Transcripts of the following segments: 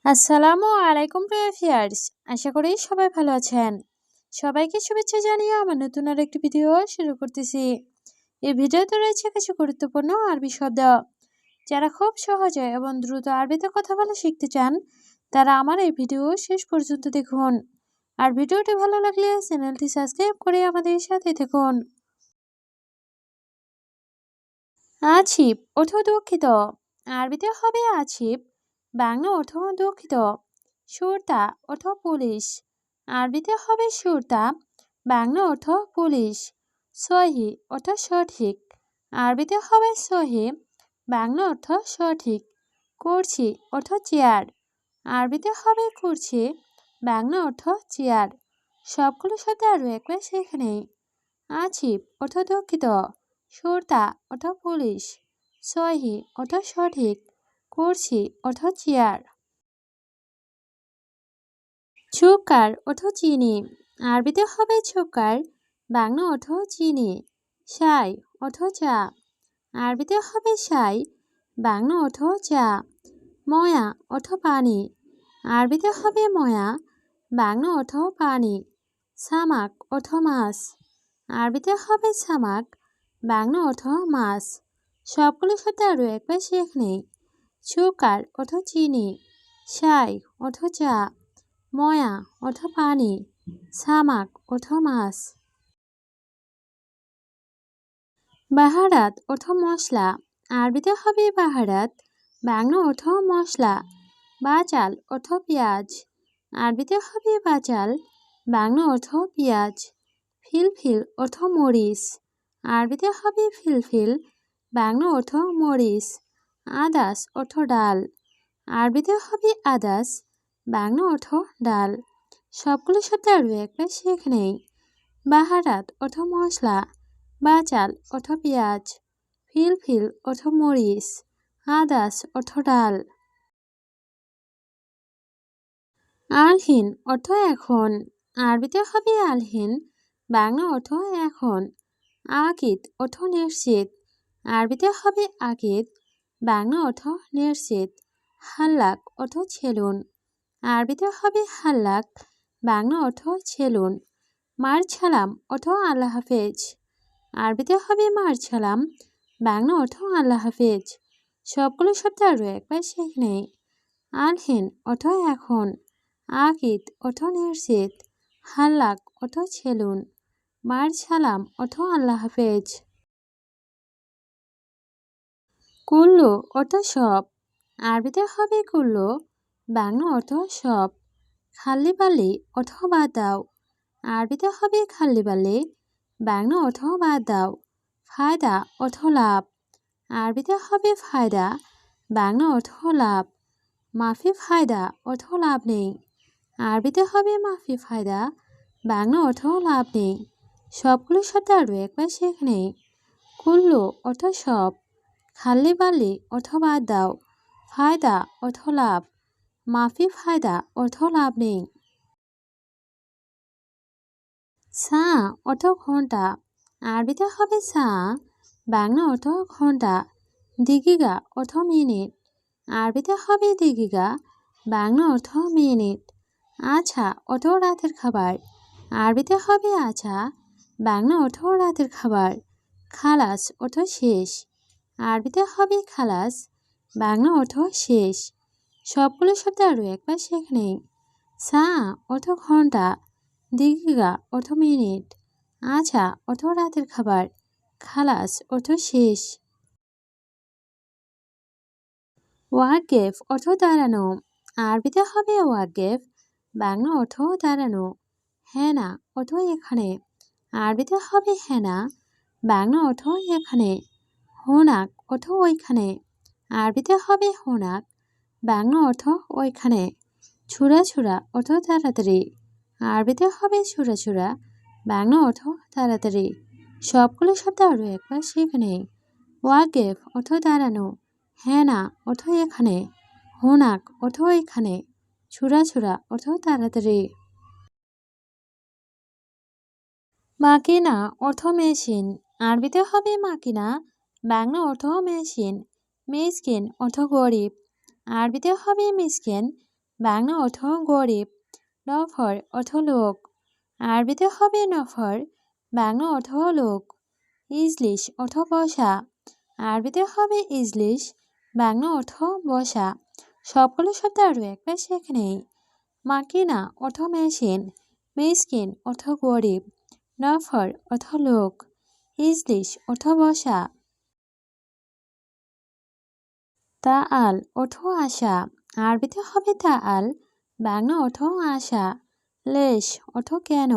আসসালামু আলাইকুম প্রিয় ভিউয়ার্স, আশা করি সবাই ভালো আছেন। সবাইকে শুভেচ্ছা জানিয়ে আমার নতুন আর একটি ভিডিও শুরু করতেছি। এই ভিডিওতে রয়েছে কিছু গুরুত্বপূর্ণ আরবি শব্দ। যারা খুব সহজে এবং দ্রুত আরবিতে কথা বলা শিখতে চান, তারা আমার এই ভিডিও শেষ পর্যন্ত দেখুন। আর ভিডিওটি ভালো লাগলে চ্যানেলটি সাবস্ক্রাইব করে আমাদের সাথে থাকুন। আছিপ অর্থ দুঃখিত। আরবিতে হবে আছিপ, বাংলা অর্থ দুঃখিত। সুরতা অর্থ পুলিশ। আরবিতে হবে সুরতা, বাংলা অর্থ পুলিশ। সহি অর্থ সঠিক। আরবিতে হবে সহি, বাংলা অর্থ সঠিক। কুরসি অর্থ চেয়ার। আরবিতে হবে কুরসি, বাংলা অর্থ চেয়ার। সবগুলো শব্দ আরও একবার শিখে নেই। আছিপ অর্থ দুঃখিত, সুরতা অর্থ পুলিশ, সহি অর্থ সঠিক, কুরসি অর্থ চেয়ার। সুকার অর্থ চিনি। আরবিতে হবে সুকার, বাংলা অর্থ চিনি। সাই অর্থ চা। আরবিতে হবে সাই, বাংলা অর্থ চা। ময়া অর্থ পানি। আরবিতে হবে ময়া, বাংলা অর্থ পানি। সামাক অর্থ মাছ। আরবিতে হবে সামাক, বাংলা অর্থ মাছ। সবগুলো শব্দ আরও একবার শিখে নেই। সুকার অর্থ চিনি, সাই অর্থ চা, ময়া অর্থ পানি, সামাক অর্থ মাছ। বাহারাত অর্থ মশলা। আরবিতে হবে বাহারাত, বাংলা অর্থ মশলা। বাচাল অর্থ পেঁয়াজ। আরবিতে হবে বাচাল, বাংলা অর্থ পেঁয়াজ। ফিলফিল অর্থ মরিচ। আরবিতে হবে ফিলফিল, বাংলা অর্থ মরিচ। আদাস অর্থ ডাল। আরবিতে হবে আদাস, বাংলা অর্থ ডাল। সবগুলো শব্দ আরও একবার শিখে নেই। বাহারাত অর্থ মশলা, বাচাল অর্থ পেঁয়াজ, ফিলফিল অর্থ মরিচ, আদাস অর্থ ডাল। আলহিন অর্থ এখন। আরবিতে হবে আলহিন, বাংলা অর্থ এখন। আকিদ অর্থ নিশ্চিত। আরবিতে হবে আকিদ, বাংলা অর্থ নিশ্চিত। হাল্লাক অর্থ ছেলুন। আরবিতে হবে হাল্লাক, বাংলা অর্থ ছেলুন। মার ছালাম অর্থ আল্লাহ হাফেজ। আরবিতে হবে মার ছালাম, বাংলা অর্থ আল্লাহ হাফেজ। সবগুলো শব্দ আরও একবার শিখে নেই। আলহিন অর্থ এখন, আকিদ অর্থ নিশ্চিত, হাল্লাক অর্থ ছেলুন, মার ছালাম অর্থ আল্লাহ হাফেজ। কুল্লু অর্থ সব। আরবিতে হবে কুল্লু, বাংলা অর্থ সব। খাল্লি বালি অর্থ বাদ দাও। আরবিতে হবে খাল্লি বালি, বাংলা অর্থ বাদ দাও। ফায়দা অর্থ লাভ। আরবিতে হবে ফায়দা, বাংলা অর্থ লাভ। মাফি ফায়দা অর্থ লাভ নেই। আরবিতে হবে মাফি ফায়দা, বাংলা অর্থ লাভ নেই। সবগুলো শব্দ আরও একবার শিখে নেই। কুল্লু অর্থ সব, খাল্লি বালি অর্থ বাদ দাও, ফায়দা অর্থ লাভ, মাফি ফায়দা অর্থ লাভ নেই। সা অর্থ ঘন্টা। আরবিতে হবে সা, বাংলা অর্থ ঘন্টা। দিগিগা অর্থ মিনিট। আরবিতে হবে দিগিগা, বাংলা অর্থ মিনিট। আছা অর্থ রাতের খাবার। আরবিতে হবে আছা, বাংলা অর্থ রাতের খাবার। খালাস অর্থ শেষ। আরবিতে হবে খালাস, বাংলা অর্থ শেষ। সবগুলো শব্দ আরও একবার শিখে নেই। সা অর্থ ঘন্টা, দিগিগা অর্থ মিনিট, আছা অর্থ রাতের খাবার, খালাস অর্থ শেষ। ওয়াকেফ অর্থ দাঁড়ানো। আরবিতে হবে ওয়াকেফ, বাংলা অর্থ দাঁড়ানো। হেনা অর্থ এখানে। আরবিতে হবে হেনা, বাংলা অর্থ এখানে। হোনাক অর্থ ওইখানে। আরবিতে হবে হোনাক, বাংলা অর্থ ওইখানে। ছুরা ছুরা অর্থ তাড়াতাড়ি। আরবিতে হবে ছুরা ছুরা, বাংলা অর্থ তাড়াতাড়ি। সবগুলো শব্দ আরও একবার শিখে নেই। ওয়াকেফ অর্থ দাঁড়ানো, হেনা অর্থ এখানে, হোনাক অর্থ এখানে, ছুরা ছুরা অর্থ তাড়াতাড়ি। মাকিনা অর্থ মেশিন। আরবিতে হবে মাকিনা, বাংলা অর্থ মেশিন। মিসকিন অর্থ গরিব। আরবিতে হবে মিসকিন, বাংলা অর্থ গরিব। নফর অর্থ লোক, আরবিতে হবে নফর, বাংলা অর্থ লোক। ইজলিশ অর্থ বসা, আরবিতে হবে ইজলিশ, বাংলা অর্থ বসা। সবগুলো শব্দ আরও একবার শেখে নেই। মাকিনা অর্থ মেশিন, মিসকিন অর্থ গরিব, নফর অর্থ লোক, ইজলিশ অর্থ বসা। তাআল অর্থ আশা, আরবিতে হবে তাআল, বাংলা অর্থ আশা। লেশ অর্থ কেন,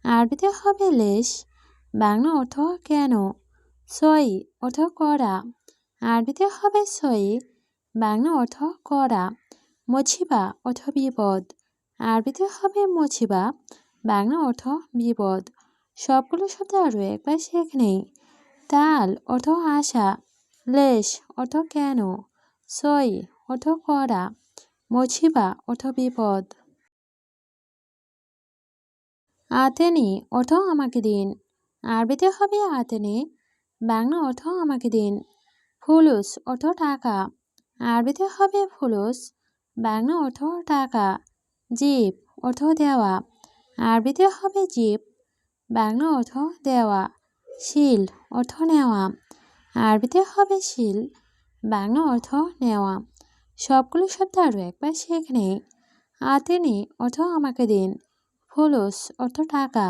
আরবিতে হবে লেশ, বাংলা অর্থ কেন। সই অর্থ করা, আরবিতে হবে সই, বাংলা অর্থ করা। মুছিবা অর্থ বিপদ, আরবিতে হবে মুছিবা, বাংলা অর্থ বিপদ। সবগুলো শব্দ আরও একবার শেখে নেই। তাল অর্থ আশা, লেশ অর্থ কেন, সই অর্থ করা, মুছিবা অর্থ বিপদ। আতেনি অর্থ আমাকে দিন, আরবিতে হবে আতেনি, বাংলা অর্থ আমাকে দিন। ফুলুস অর্থ টাকা, আরবিতে হবে ফুলুস, বাংলা অর্থ টাকা। জিপ অর্থ দেওয়া, আরবিতে হবে জিপ, বাংলা অর্থ দেওয়া। শিল অর্থ নেওয়া, আরবিতে হবে শিল, বাংলা অর্থ নেওয়া। সবগুলো শব্দ আরও একবার শেখে নেই। আতেনি অর্থ আমাকে দিন, ফুলুস অর্থ টাকা,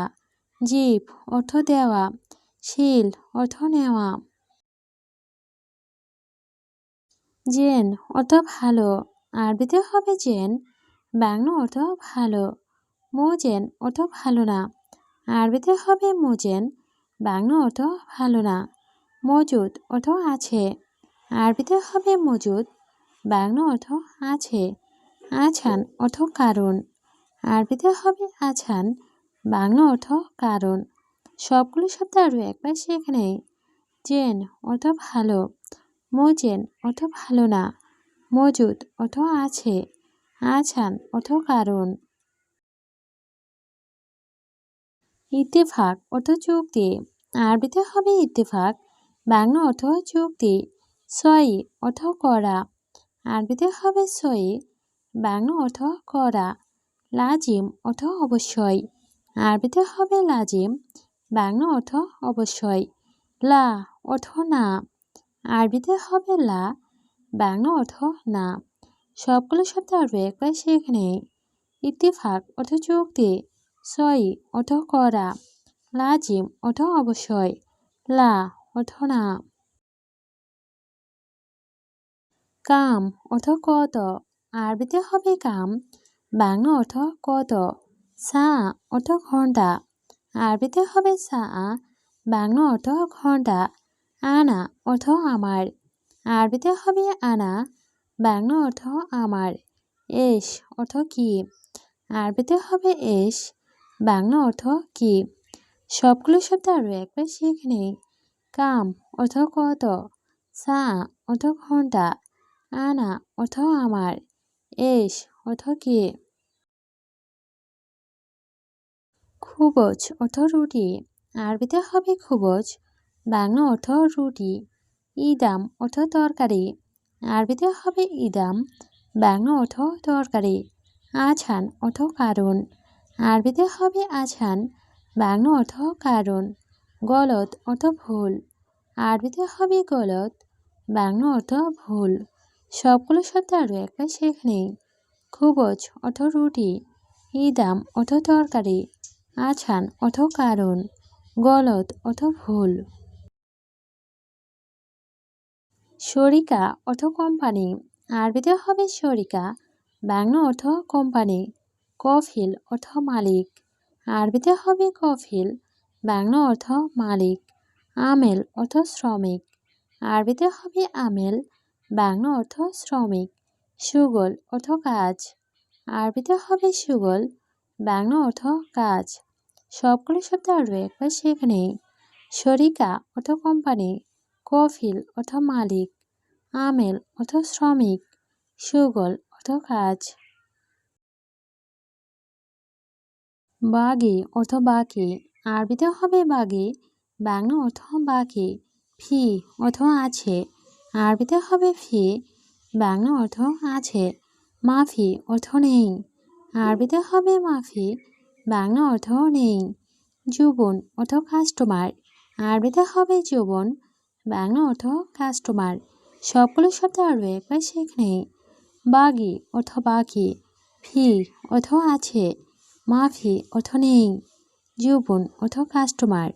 জিপ অর্থ দেওয়া, শিল অর্থ নেওয়া। জেন অর্থ ভালো, আরবিতে হবে জেন, বাংলা অর্থ ভালো। মোজেন অর্থ ভালো না, আরবিতে হবে মোজেন, বাংলা অর্থ ভালো না। মজুদ অর্থ আছে, আরবিতে হবে মজুদ, বাংলা অর্থ আছে। আছান অর্থ কারণ, আরবিতে হবে আছান, বাংলা অর্থ কারণ। সবগুলো শব্দ আরও একবার শেখে নেই। জেন অর্থ ভালো, মোজেন অর্থ ভালো না, মজুদ অর্থ আছে, আছান অর্থ কারণ। ইত্তেফাক অর্থ চুক্তি, আরবিতে হবে ইত্তেফাক, বাংলা অর্থ চুক্তি। সই অর্থ করা, আরবিতে হবে সই, বাংলা অর্থ করা। লাজিম অর্থ অবশ্যই, আরবিতে হবে লাজিম, বাংলা অর্থ অবশ্যই। লা অর্থ না, আরবিতে হবে লা, বাংলা অর্থ না। সবগুলো শব্দ আরও একবার শেখে নেই। ইত্তেফাক অর্থ চুক্তি, সই অর্থ করা, লাজিম অর্থ অবশ্যই, লা অর্থ না। কাম অর্থ কত, আরবিতে হবে কাম, বাংলা অর্থ কত। সা অর্থ ঘন্টা, আরবিতে হবে সা, বাংলা অর্থ ঘন্টা। আনা অর্থ আমার, আরবিতে হবে আনা, বাংলা অর্থ আমার। এস অর্থ কি, আরবিতে হবে এস, বাংলা অর্থ কি। সবগুলো শব্দ আরও একবার শেখে নেই। কাম অর্থ কত, সা অর্থ ঘন্টা, আনা অর্থ আমার, এস অর্থ কি। খুবজ অর্থ রুটি, আরবিতে হবে খুবজ, বাংলা অর্থ রুটি। ইদাম অর্থ তরকারি, আরবিতে হবে ইদাম, বাংলা অর্থ তরকারি। আছান অর্থ কারণ, আরবিতে হবে আছান, বাংলা অর্থ কারণ। গলত অর্থ ভুল, আরবিতে হবে গলত, বাংলা অর্থ ভুল। সবগুলো শব্দ আরও একবার শেখে নেই। খুবজ অর্থ রুটি, ইদাম অর্থ তরকারি, আছান অর্থ কারণ, গলত অর্থ ভুল। শরিকা অর্থ কোম্পানি, আরবিতে হবে শরিকা, বাংলা অর্থ কোম্পানি। কফিল অর্থ মালিক, আরবিতে হবে কফিল, বাংলা অর্থ মালিক। আমেল অর্থ শ্রমিক, আরবিতে হবে আমেল, বাংলা অর্থ শ্রমিক। সুগল অর্থ কাজ, আরবিতে হবে সুগল, বাংলা অর্থ কাজ। সবগুলো শব্দ আরও একবার শেখে নেই। শরিকা অর্থ কোম্পানি, কফিল অর্থ মালিক, আমেল অর্থ শ্রমিক, সুগল অর্থ কাজ। বাগি অর্থ বাকি, আরবিতে হবে বাগি, বাংলা অর্থ বাকি। ফি অর্থ আছে, আরবিতে হবে ফি, বাংলা অর্থ আছে। মাফি অর্থ নেই। আরবিতে হবে মাফি, বাংলা অর্থ নেই। যুবন অর্থ কাস্টমার, আরবিতে হবে যুবন, বাংলা অর্থ কাস্টমার। সবগুলো শব্দ আরও একবার শিখে নেই। বাগি অর্থ বাকি, ফি অর্থ আছে, মাফি অর্থ নেই, যুবন অর্থ কাস্টমার।